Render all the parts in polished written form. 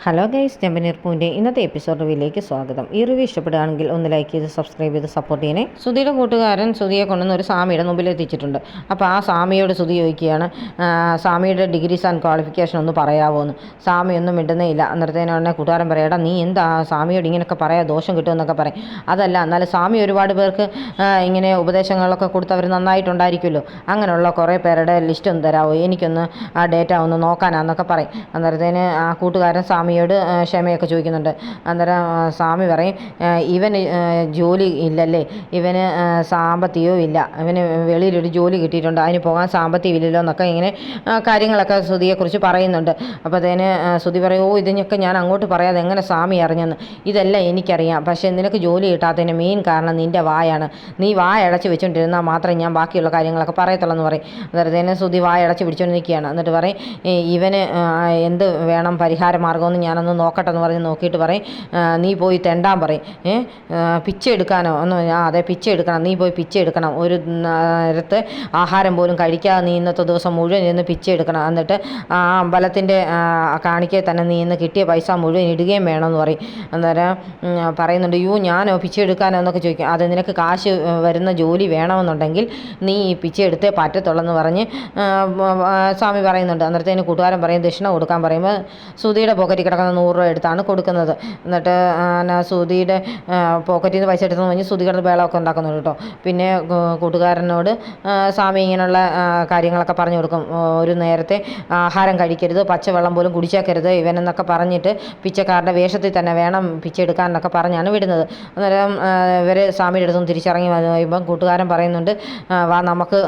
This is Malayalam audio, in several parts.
ഹലോ ഗൈസ്, ചെമ്പനീർ പൂവിൻ്റെ ഇന്നത്തെ എപ്പിസോഡ് റിവ്യൂയിലേക്ക് സ്വാഗതം. ഈ റിവ്യൂ ഇഷ്ടപ്പെടുകയാണെങ്കിൽ ഒന്ന് ലൈക്ക് ചെയ്ത് സബ്സ്ക്രൈബ് ചെയ്ത് സപ്പോർട്ട് ചെയ്യണേ. സുധിയുടെ കൂട്ടുകാരൻ സുധിയെ കൊണ്ടുവന്ന് ഒരു സ്വാമിയുടെ മുമ്പിൽ എത്തിച്ചിട്ടുണ്ട്. അപ്പോൾ ആ സ്വാമിയോട് സുധി ചോദിക്കുകയാണ്, സ്വാമിയുടെ ഡിഗ്രീസ് ആൻഡ് ക്വാളിഫിക്കേഷൻ ഒന്ന് പറയാമോ എന്ന്. സ്വാമി ഒന്നും മിണ്ടുന്നേ ഇല്ല. അന്നേരത്തേനെ കൂട്ടുകാരൻ പറയാം, നീ എന്താ സ്വാമിയോട് ഇങ്ങനെയൊക്കെ പറയാം, ദോഷം കിട്ടുമെന്നൊക്കെ പറയും. അതല്ല, എന്നാലും സ്വാമി ഒരുപാട് പേർക്ക് ഇങ്ങനെ ഉപദേശങ്ങളൊക്കെ കൊടുത്തവർ നന്നായിട്ടുണ്ടായിരിക്കുമല്ലോ, അങ്ങനെയുള്ള കുറേ പേരുടെ ലിസ്റ്റ് ഒന്ന് തരാമോ, എനിക്കൊന്ന് ആ ഡേറ്റ ഒന്ന് നോക്കാനാന്നൊക്കെ പറയും. അന്നേരത്തേന് ആ കൂട്ടുകാരൻ സ്വാമിയോട് ക്ഷമയൊക്കെ ചോദിക്കുന്നുണ്ട്. അന്നേരം സ്വാമി പറയും, ഇവന് ജോലി ഇല്ലല്ലേ, ഇവന് സാമ്പത്തികവും ഇല്ല, ഇവന് വെളിയിലൊരു ജോലി കിട്ടിയിട്ടുണ്ട്, അതിന് പോകാൻ സാമ്പത്തികം ഇല്ലല്ലോ എന്നൊക്കെ ഇങ്ങനെ കാര്യങ്ങളൊക്കെ സുധിയെക്കുറിച്ച് പറയുന്നുണ്ട്. അപ്പോൾ അതിന് സുധി പറയും, ഇതിനൊക്കെ ഞാൻ അങ്ങോട്ട് പറയാതെ എങ്ങനെ സ്വാമി അറിഞ്ഞെന്ന്. ഇതെല്ലാം എനിക്കറിയാം, പക്ഷേ നിനക്ക് ജോലി കിട്ടാത്തതിന് മെയിൻ കാരണം നിൻ്റെ വായാണ്. നീ വായടച്ച് വെച്ചുകൊണ്ടിരുന്നാൽ മാത്രമേ ഞാൻ ബാക്കിയുള്ള കാര്യങ്ങളൊക്കെ പറയത്തുള്ളൂ എന്ന് പറയും. അന്നേരത്തേന് സുധി വായടച്ച് പിടിച്ചുകൊണ്ട് നിൽക്കുകയാണ്. എന്നിട്ട് പറയും, ഇവന് എന്ത് വേണം പരിഹാര മാർഗ്ഗമെന്ന് ഞാനൊന്ന് നോക്കട്ടെ എന്ന് പറഞ്ഞ് നോക്കിയിട്ട് പറയും, നീ പോയി തെണ്ടാൻ പറയും. പിച്ച എടുക്കാനോ ഒന്ന്, അതെ പിച്ച എടുക്കണം, നീ പോയി പിച്ച എടുക്കണം, ഒരു നേരത്തെ ആഹാരം പോലും കഴിക്കാതെ നീ ഇന്നത്തെ ദിവസം മുഴുവൻ ഇരുന്ന് പിച്ച എടുക്കണം. എന്നിട്ട് ആ അമ്പലത്തിൻ്റെ കാണിക്കേ തന്നെ നീ ഇന്ന് കിട്ടിയ പൈസ മുഴുവൻ ഇടുകയും വേണമെന്ന് പറയും. അന്നേരം പറയുന്നുണ്ട്, ഞാനോ പിച്ച എടുക്കാനോ എന്നൊക്കെ ചോദിക്കും. അത് നിനക്ക് കാശ് വരുന്ന ജോലി വേണമെന്നുണ്ടെങ്കിൽ നീ ഈ പിച്ച എടുത്തേ പറ്റത്തുള്ളെന്ന് പറഞ്ഞ് സ്വാമി പറയുന്നുണ്ട്. അന്നേരത്തേന് കൂട്ടുകാരൻ പറയും, ദക്ഷിണ കൊടുക്കാൻ പറയുമ്പോൾ സുധിയുടെ പോക്കറ്റിൽ കിടക്കുന്ന 100 രൂപ എടുത്താണ് കൊടുക്കുന്നത്. എന്നിട്ട് സുധിയുടെ പോക്കറ്റിൽ നിന്ന് പൈസ എടുത്തെന്ന് പറഞ്ഞ് സുധി കിടന്ന് ബേളമൊക്കെ ഉണ്ടാക്കുന്നുണ്ട് കേട്ടോ. പിന്നെ കൂട്ടുകാരനോട് സ്വാമി ഇങ്ങനെയുള്ള കാര്യങ്ങളൊക്കെ പറഞ്ഞു കൊടുക്കും. ഒരു നേരത്തെ ആഹാരം കഴിക്കരുത്, പച്ചവെള്ളം പോലും കുടിച്ചേക്കരുത് ഇവനെന്നൊക്കെ പറഞ്ഞിട്ട് പിച്ചക്കാരുടെ വേഷത്തിൽ തന്നെ വേണം പിച്ച എടുക്കാനെന്നൊക്കെ പറഞ്ഞാണ് വിടുന്നത്. അന്നേരം ഇവർ സ്വാമിയുടെ അടുത്തുനിന്ന് തിരിച്ചിറങ്ങി കഴിയുമ്പം കൂട്ടുകാരൻ പറയുന്നുണ്ട്, വാ നമുക്ക്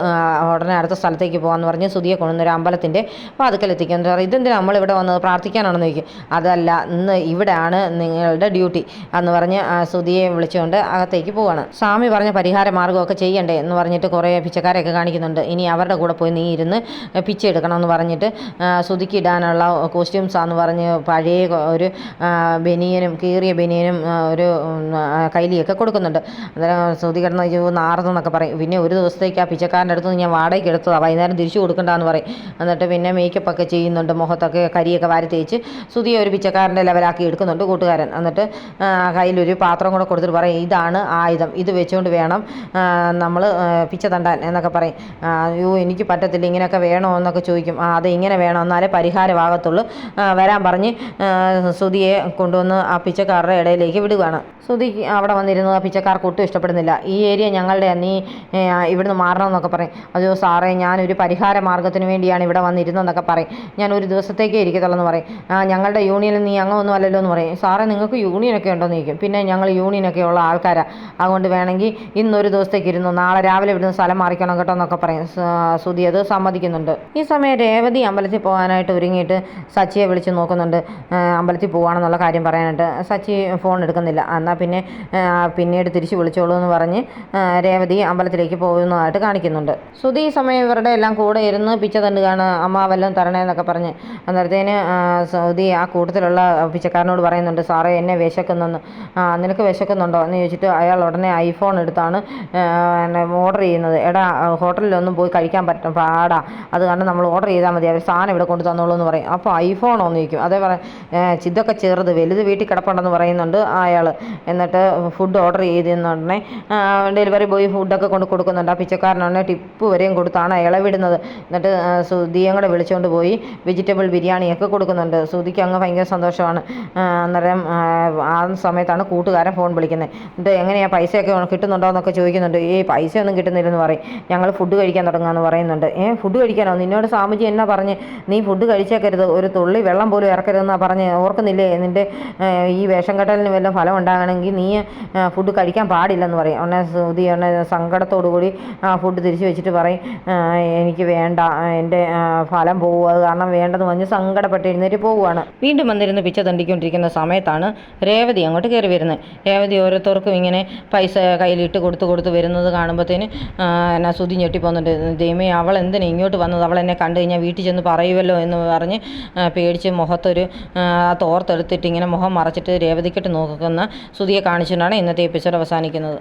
ഉടനെ അടുത്ത സ്ഥലത്തേക്ക് പോകാമെന്ന് പറഞ്ഞ് സുധിയെ കൊണ്ടുവന്നൊരു അമ്പലത്തിൻ്റെ വാതിക്കലെത്തിക്കുക. എന്താ പറയുക, ഇതെന്തിനാണ് നമ്മളിവിടെ വന്നത്, പ്രാർത്ഥിക്കാനാണെന്ന് ചോദിക്കും. അതല്ല, ഇന്ന് ഇവിടെയാണ് നിങ്ങളുടെ ഡ്യൂട്ടി എന്ന് പറഞ്ഞ് സുധിയെ വിളിച്ചുകൊണ്ട് അകത്തേക്ക് പോവാണ്. സ്വാമി പറഞ്ഞ പരിഹാര മാർഗ്ഗമൊക്കെ ചെയ്യണ്ടേ എന്ന് പറഞ്ഞിട്ട് കുറേ പിച്ചക്കാരെയൊക്കെ കാണിക്കുന്നുണ്ട്. ഇനി അവരുടെ കൂടെ പോയി നീ ഇരുന്ന് പിച്ച എടുക്കണമെന്ന് പറഞ്ഞിട്ട് സുധിക്ക് ഇടാനുള്ള കോസ്റ്റ്യൂംസാന്ന് പറഞ്ഞ് പഴയ ഒരു ബനിയനും കീറിയ ബനിയനും ഒരു കൈലിയൊക്കെ കൊടുക്കുന്നുണ്ട്. അന്നേരം സുധി കിടന്ന് നാർന്നെന്നൊക്കെ പറയും. പിന്നെ ഒരു ദിവസത്തേക്ക് ആ പിച്ചക്കാരൻ്റെ അടുത്ത് ഞാൻ വാടകയ്ക്ക് എടുത്തതാണ്, വൈകുന്നേരം തിരിച്ചു കൊടുക്കണ്ടെന്ന് പറയും. എന്നിട്ട് പിന്നെ മേക്കപ്പൊക്കെ ചെയ്യുന്നുണ്ട്, മുഖത്തൊക്കെ കരിയൊക്കെ വാരി തേച്ച് സുധിയെ ഒരു പിച്ചക്കാരൻ്റെ ലെവലാക്കി എടുക്കുന്നുണ്ട് കൂട്ടുകാരൻ. എന്നിട്ട് കയ്യിലൊരു പാത്രം കൂടെ കൊടുത്തിട്ട് പറയും, ഇതാണ് ആയുധം, ഇത് വെച്ചുകൊണ്ട് വേണം നമ്മൾ പിച്ച തണ്ടാൻ എന്നൊക്കെ പറയും. എനിക്ക് പറ്റത്തില്ല, ഇങ്ങനെയൊക്കെ വേണോ എന്നൊക്കെ ചോദിക്കും. അത് ഇങ്ങനെ വേണം, എന്നാലേ പരിഹാരമാകത്തുള്ളൂ, വരാൻ പറഞ്ഞ് സുധിയെ കൊണ്ടുവന്ന് ആ പിച്ചക്കാരുടെ ഇടയിലേക്ക് വിടുകയാണ്. സുധിക്ക് അവിടെ വന്നിരുന്നത് ആ പിച്ചക്കാർക്ക് ഒട്ടും ഇഷ്ടപ്പെടുന്നില്ല. ഈ ഏരിയ ഞങ്ങളുടെ, നീ ഇവിടുന്ന് മാറണമെന്നൊക്കെ പറയും. അയ്യോ സാറേ, ഞാനൊരു പരിഹാര മാർഗ്ഗത്തിന് വേണ്ടിയാണ് ഇവിടെ വന്നിരുന്നതെന്നൊക്കെ പറയും. ഞാൻ ഒരു ദിവസത്തേക്കേ ഇരിക്കത്തുള്ളൂ എന്ന് പറയും. ഞങ്ങളുടെ യൂണിയനിൽ നീ അങ്ങൊന്നും അല്ലല്ലോ എന്ന് പറയും. സാറേ, നിങ്ങൾക്ക് യൂണിയനൊക്കെ ഉണ്ടോയെന്ന് ചോദിക്കും. പിന്നെ ഞങ്ങൾ യൂണിയനൊക്കെ ഉള്ള ആൾക്കാരാണ്, അതുകൊണ്ട് വേണമെങ്കിൽ ഇന്നൊരു ദിവസത്തേക്ക് ഇരുന്നു, നാളെ രാവിലെ ഇവിടുന്ന് സ്ഥലം മാറിക്കണം കേട്ടോ എന്നൊക്കെ പറയും. സുധി അത് സമ്മതിക്കുന്നുണ്ട്. ഈ സമയം രേവതി അമ്പലത്തിൽ പോകാനായിട്ട് ഒരുങ്ങിയിട്ട് സച്ചിയെ വിളിച്ച് നോക്കുന്നുണ്ട്, അമ്പലത്തിൽ പോകാണെന്നുള്ള കാര്യം പറയാനായിട്ട്. സച്ചി ഫോൺ എടുക്കുന്നില്ല. എന്നാൽ പിന്നെ പിന്നീട് തിരിച്ച് വിളിച്ചോളൂ എന്ന് പറഞ്ഞ് രേവതി അമ്പലത്തിലേക്ക് പോകുന്നതായിട്ട് കാണിക്കുന്നുണ്ട്. സുധി ഈ സമയം ഇവരുടെ എല്ലാം കൂടെ ഇരുന്ന് പിച്ച തണ്ടുകയാണ്, അമ്മ വല്ലതും തരണേന്നൊക്കെ പറഞ്ഞ്. അന്നേരത്തേന് സുധി ആ കൂട്ടത്തിലുള്ള പിച്ചക്കാരനോട് പറയുന്നുണ്ട്, സാറേ എന്നെ വിശക്കുന്നെന്ന്. നിനക്ക് വിശക്കുന്നുണ്ടോ എന്ന് ചോദിച്ചിട്ട് അയാൾ ഉടനെ ഐഫോൺ എടുത്താണ് ഓർഡർ ചെയ്യുന്നത്. എടാ, ഹോട്ടലിലൊന്നും പോയി കഴിക്കാൻ പാടാ, അത് കാരണം നമ്മൾ ഓർഡർ ചെയ്താൽ മതി, അവർ സാധനം ഇവിടെ കൊണ്ട് തന്നോളൂ എന്ന് പറയും. അപ്പോൾ ഐഫോണോ എന്ന് ചോദിക്കും. അതേ ചിതൊക്കെ ചെറുത്, വലുത് വീട്ടിൽ കിടപ്പുണ്ടെന്ന് പറയുന്നുണ്ട് അയാൾ. എന്നിട്ട് ഫുഡ് ഓർഡർ ചെയ്തെന്നുടനെ ഡെലിവറി ബോയ് ഫുഡൊക്കെ കൊണ്ട് കൊടുക്കുന്നുണ്ട്. ആ പിച്ചക്കാരനുടനെ ടിപ്പ് വരെയും കൊടുത്താണ് അയാളെ വിടുന്നത്. എന്നിട്ട് സുധിയും കൂടെ വിളിച്ചുകൊണ്ട് പോയി വെജിറ്റബിൾ ബിരിയാണിയൊക്കെ കൊടുക്കുന്നുണ്ട്. സുധിക്ക് അങ്ങ് ഭയങ്കര സന്തോഷമാണ്. അന്നേരം ആ സമയത്താണ് കൂട്ടുകാരൻ ഫോൺ വിളിക്കുന്നത്. എന്നിട്ട് എങ്ങനെയാണ് പൈസയൊക്കെ കിട്ടുന്നുണ്ടോ എന്നൊക്കെ ചോദിക്കുന്നുണ്ട്. പൈസയൊന്നും കിട്ടുന്നില്ലെന്ന് പറയും. ഞങ്ങൾ ഫുഡ് കഴിക്കാൻ തുടങ്ങുകയെന്ന് പറയുന്നുണ്ട്. ഫുഡ് കഴിക്കാനോ, നിന്നോട് സ്വാമിജി എന്നാ പറഞ്ഞ്, നീ ഫുഡ് കഴിച്ചേക്കരുത്, ഒരു തുള്ളി വെള്ളം പോലും ഇറക്കരുതെന്നാണ് പറഞ്ഞ്, ഓർക്കുന്നില്ലേ, നിൻ്റെ ഈ വേഷം കെട്ടലിന് വല്ല ഫലം ഉണ്ടാകണമെങ്കിൽ നീ ഫുഡ് കഴിക്കാൻ പാടില്ലെന്ന് പറയും. ഉടനെ സുധി സങ്കടത്തോടു കൂടി ഫുഡ് തിരിച്ചു വെച്ചിട്ട് പറയും, എനിക്ക് വേണ്ട, എൻ്റെ ഫലം പോകുക, അത് കാരണം വേണ്ടെന്ന് പറഞ്ഞ് സങ്കടപ്പെട്ട് എഴുന്നേറ്റ് പോവുകയാണ്. വീണ്ടും വന്നിരുന്ന് പിച്ച തണ്ടിക്കൊണ്ടിരിക്കുന്ന സമയത്താണ് രേവതി അങ്ങോട്ട് കയറി വരുന്നത്. രേവതി ഓരോരുത്തർക്കും ഇങ്ങനെ പൈസ കയ്യിലിട്ട് കൊടുത്ത് വരുന്നത് കാണുമ്പോഴത്തേന് എന്നാ സുധി ഞെട്ടിപ്പോകുന്നുണ്ട്. ദൈവമേ, അവൾ എന്തിനാ ഇങ്ങോട്ട് വന്നത്, അവൾ എന്നെ കണ്ടു കഴിഞ്ഞാൽ വീട്ടിൽ ചെന്ന് പറയുമല്ലോ എന്ന് പറഞ്ഞ് പേടിച്ച് മുഖത്തൊരു തോർത്തെടുത്തിട്ട് ഇങ്ങനെ മുഖം മറച്ചിട്ട് രേവതിക്കിട്ട് നോക്കുന്ന സുധിയെ കാണിച്ചുകൊണ്ടാണ് ഇന്നത്തെ എപ്പിസോഡ് അവസാനിക്കുന്നത്.